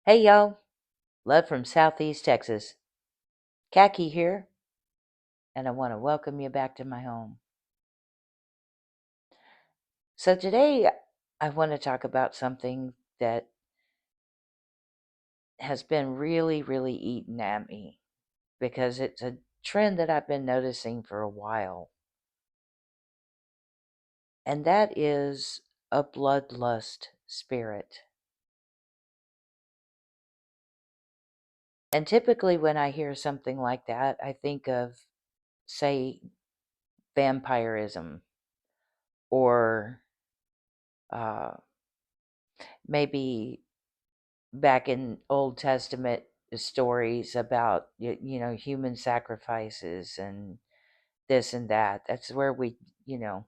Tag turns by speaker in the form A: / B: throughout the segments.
A: Hey y'all, love from Southeast Texas. Khaki here, and I want to welcome you back to my home. So today I want to talk about something that has been really eating at me because it's a trend that I've been noticing for a while, and that is a bloodlust spirit. And typically when I hear something like that, I think of, say, vampirism or uh, maybe back in Old Testament stories about human sacrifices and this and that. That's where you know,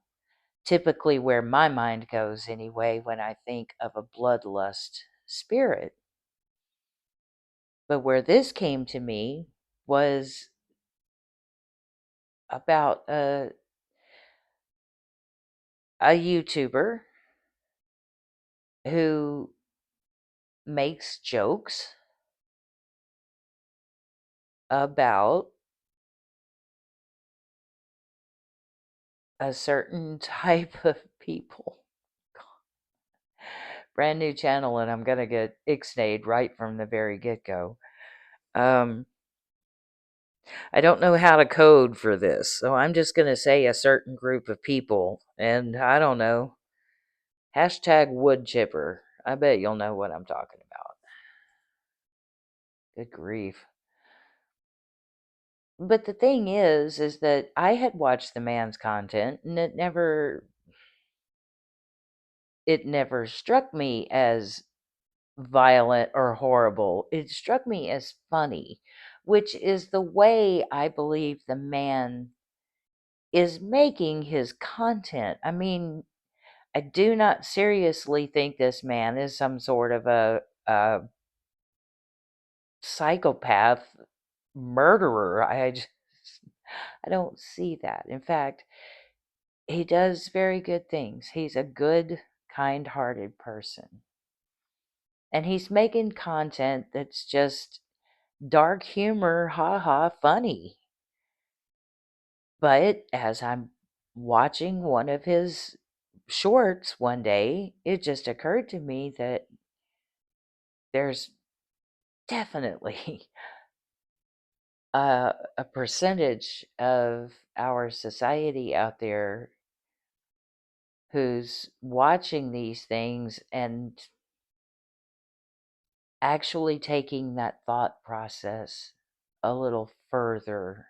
A: typically where my mind goes anyway when I think of a bloodlust spirit. But where this came to me was about a YouTuber who makes jokes about a certain type of people. Brand new channel, and I'm gonna get ixnayed right from the very get-go. Um, I don't know how to code for this, so I'm just gonna say a certain group of people, and I don't know. Hashtag wood chipper. I bet you'll know what I'm talking about. Good grief. But the thing is that I had watched the man's content, and it never struck me as violent or horrible. It struck me as funny, which is the way I believe the man is making his content. I mean, I do not seriously think this man is some sort of a psychopath murderer. I don't see that. In fact, he does very good things. He's a good, kind-hearted person. And he's making content that's just dark humor, ha ha, funny. But as I'm watching one of his shorts one day, it just occurred to me that there's definitely a percentage of our society out there who's watching these things and actually taking that thought process a little further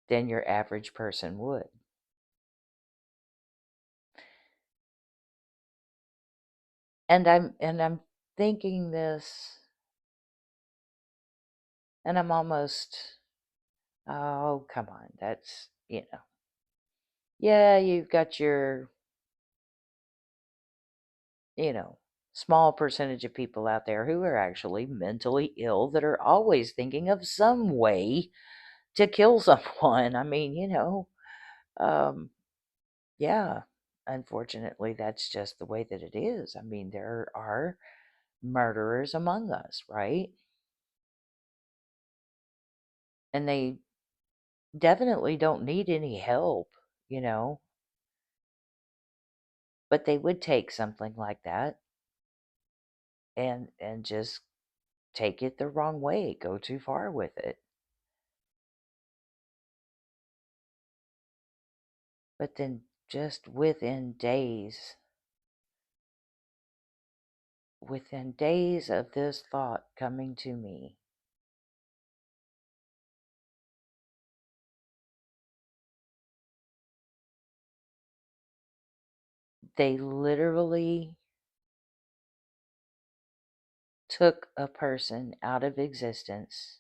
A: than your average person would. And I'm thinking this, and I'm almost, oh, come on, that's. Yeah, you've got your, you know, small percentage of people out there who are actually mentally ill that are always thinking of some way to kill someone. I mean, um, yeah, unfortunately, that's just the way that it is. I mean, there are murderers among us, right? And they definitely don't need any help, you know, but they would take something like that and just take it the wrong way, go too far with it. But then just within days of this thought coming to me, they literally took a person out of existence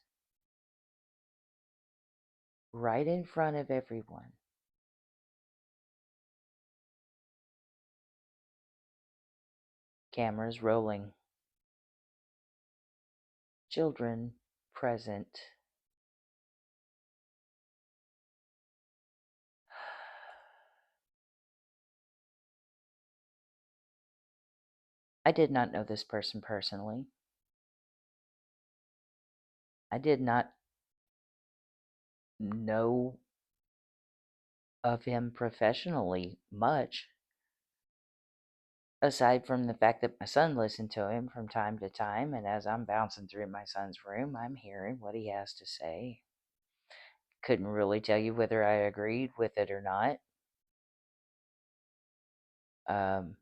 A: right in front of everyone. Cameras rolling, children present. I did not know this person personally. I did not know of him professionally much, aside from the fact that my son listened to him from time to time, and as I'm bouncing through my son's room, I'm hearing what he has to say. Couldn't really tell you whether I agreed with it or not. Um,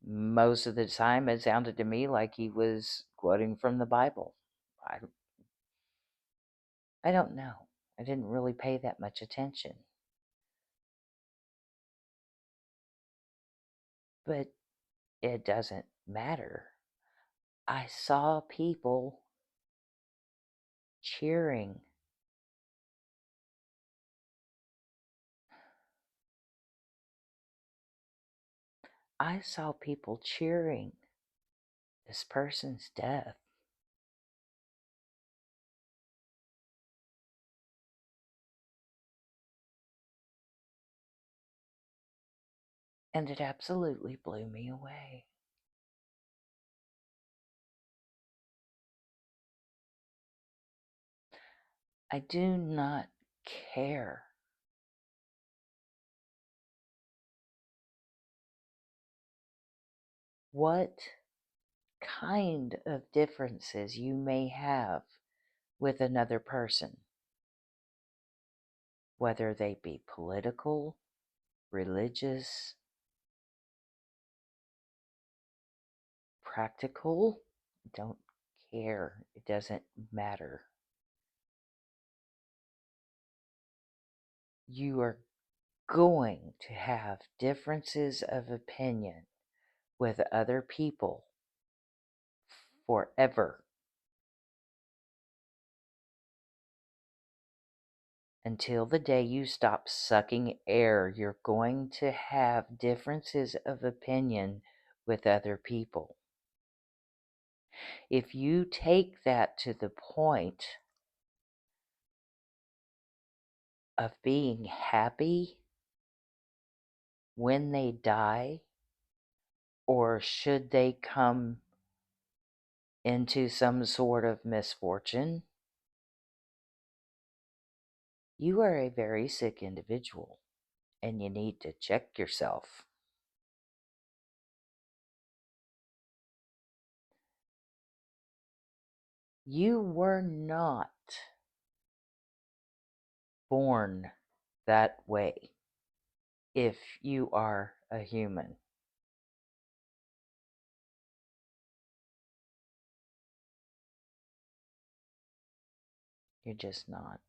A: most of the time, it sounded to me like he was quoting from the Bible. I, I don't know. I didn't really pay that much attention. But it doesn't matter. I saw people cheering. I saw people cheering this person's death. And it absolutely blew me away. I do not care what kind of differences you may have with another person, whether they be political, religious, practical. Don't care. It doesn't matter. You are going to have differences of opinion with other people forever until the day you stop sucking air. You're going to have differences of opinion with other people. If you take that to the point of being happy when they die, or should they come into some sort of misfortune, you are a very sick individual and you need to check yourself. You were not born that way if you are a human. You're just not.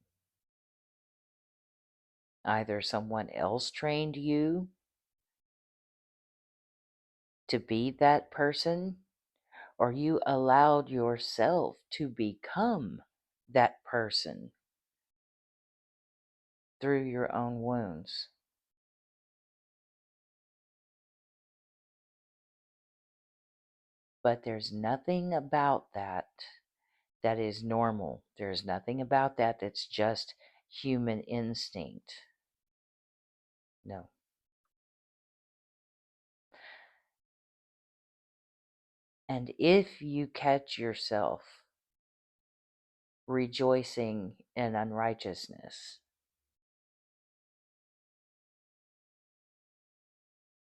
A: Either someone else trained you to be that person, or you allowed yourself to become that person through your own wounds. But there's nothing about that that is normal. There's nothing about that that's just human instinct. No. And if you catch yourself rejoicing in unrighteousness,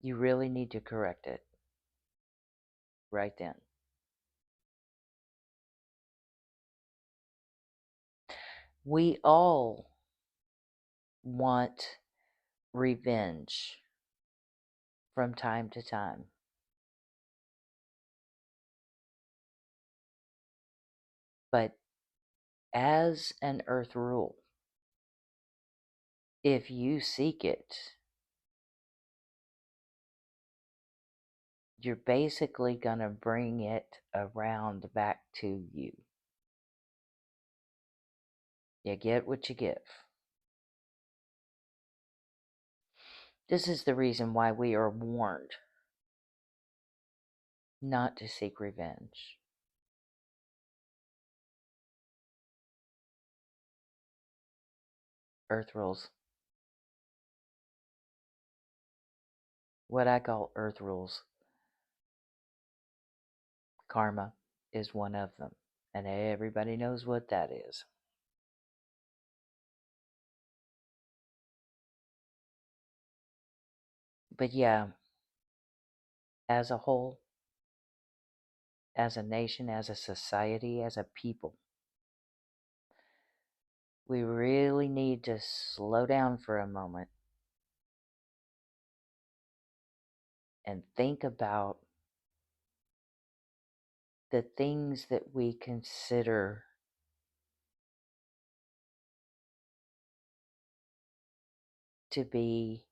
A: you really need to correct it right then. We all want revenge from time to time. But as an earth rule, if you seek it, you're basically going to bring it around back to you. You get what you give. This is the reason why we are warned not to seek revenge. Earth rules. What I call earth rules. Karma. is one of them, and everybody knows what that is. But yeah, as a whole, as a nation, as a society, as a people, we really need to slow down for a moment and think about the things that we consider to be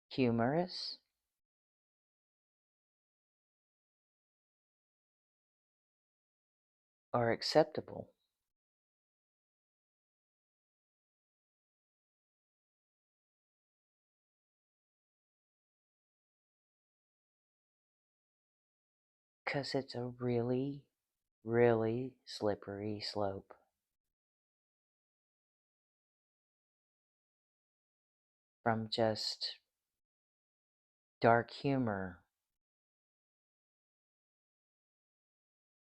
A: humorous or acceptable. Because it's a really, really slippery slope. From just dark humor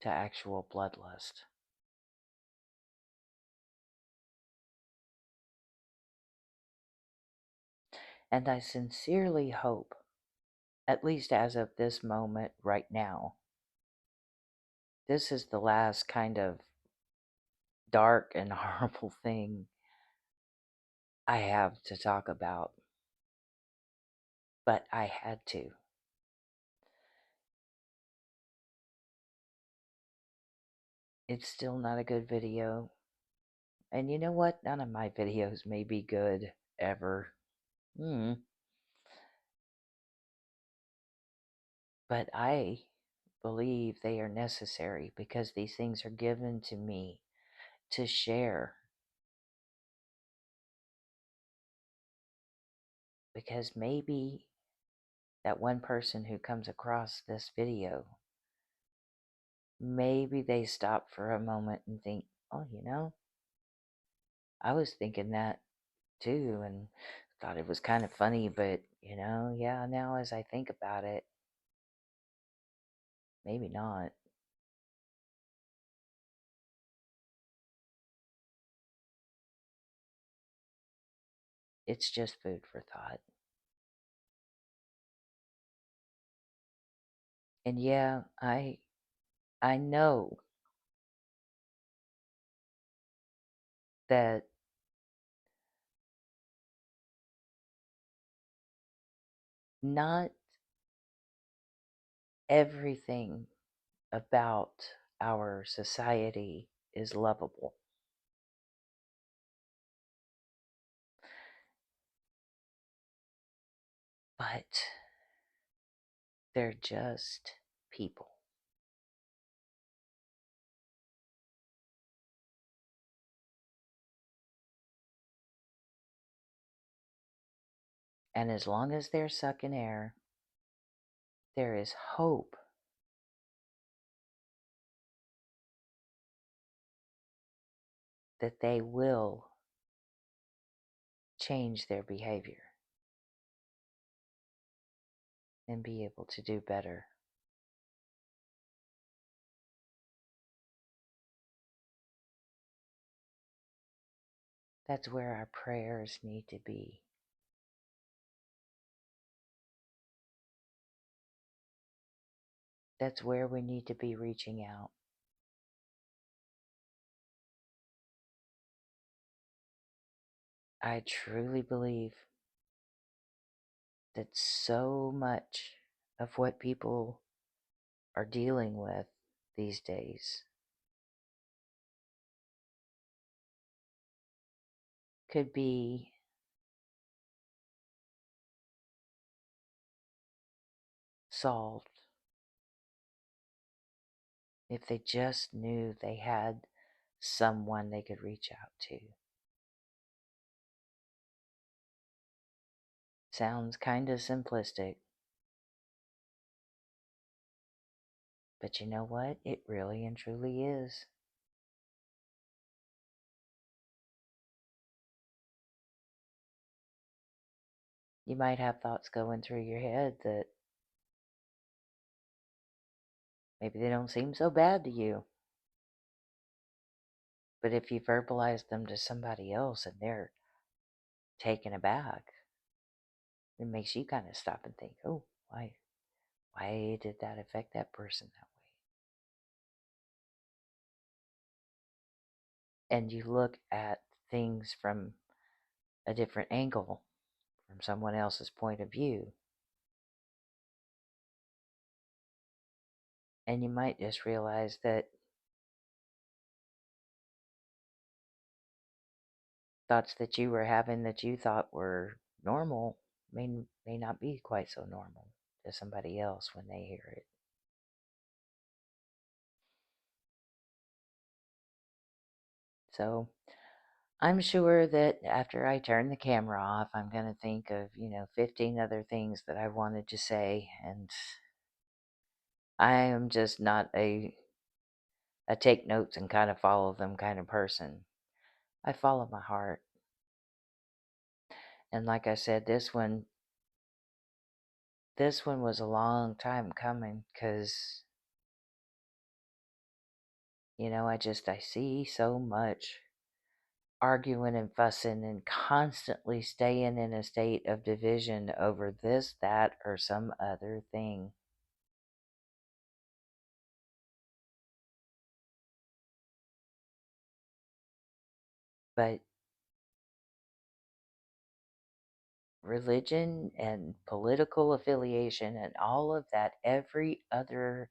A: to actual bloodlust. And I sincerely hope, at least as of this moment right now, this is the last kind of dark and horrible thing I have to talk about. But I had to. It's still not a good video. And you know what? None of my videos may be good ever. But I believe they are necessary because these things are given to me to share. Because maybe that one person who comes across this video, maybe they stop for a moment and think, oh, I was thinking that too and thought it was kind of funny, but, yeah, now as I think about it, maybe not. It's just food for thought. And yeah, I know that not everything about our society is lovable. But they're just people. And as long as they're sucking air, there is hope that they will change their behavior and be able to do better. That's where our prayers need to be. That's where we need to be reaching out. I truly believe that so much of what people are dealing with these days could be solved if they just knew they had someone they could reach out to. Sounds kind of simplistic, but you know what? It really and truly is. You might have thoughts going through your head that Maybe they don't seem so bad to you. But if you verbalize them to somebody else and they're taken aback, it makes you kind of stop and think, oh, why did that affect that person that way? And you look at things from a different angle, from someone else's point of view. And you might just realize that thoughts that you were having that you thought were normal may not be quite so normal to somebody else when they hear it. So I'm sure that after I turn the camera off, I'm going to think of, 15 other things that I wanted to say. And I am just not a take notes and kind of follow them kind of person. I follow my heart. And like I said, this one was a long time coming because, I see so much arguing and fussing and constantly staying in a state of division over this, that, or some other thing. But religion and political affiliation and all of that, every other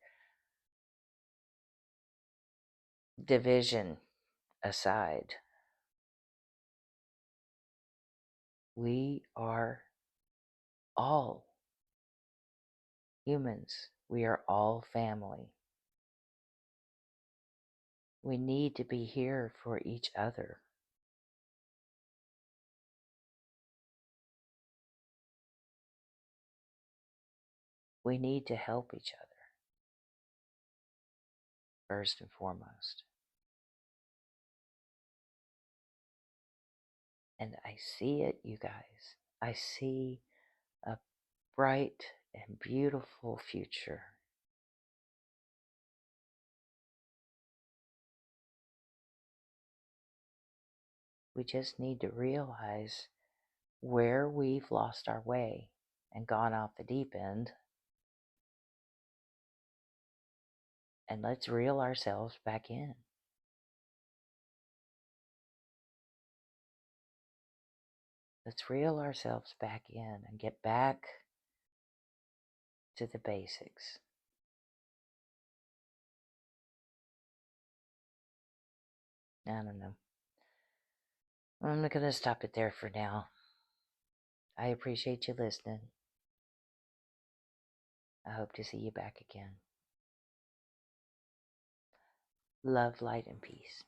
A: division aside, we are all humans. We are all family. We need to be here for each other. We need to help each other, first and foremost. And I see it, you guys. I see a bright and beautiful future. We just need to realize where we've lost our way and gone off the deep end. And let's reel ourselves back in. Let's reel ourselves back in and get back to the basics. I don't know. I'm going to stop it there for now. I appreciate you listening. I hope to see you back again. Love, light, and peace.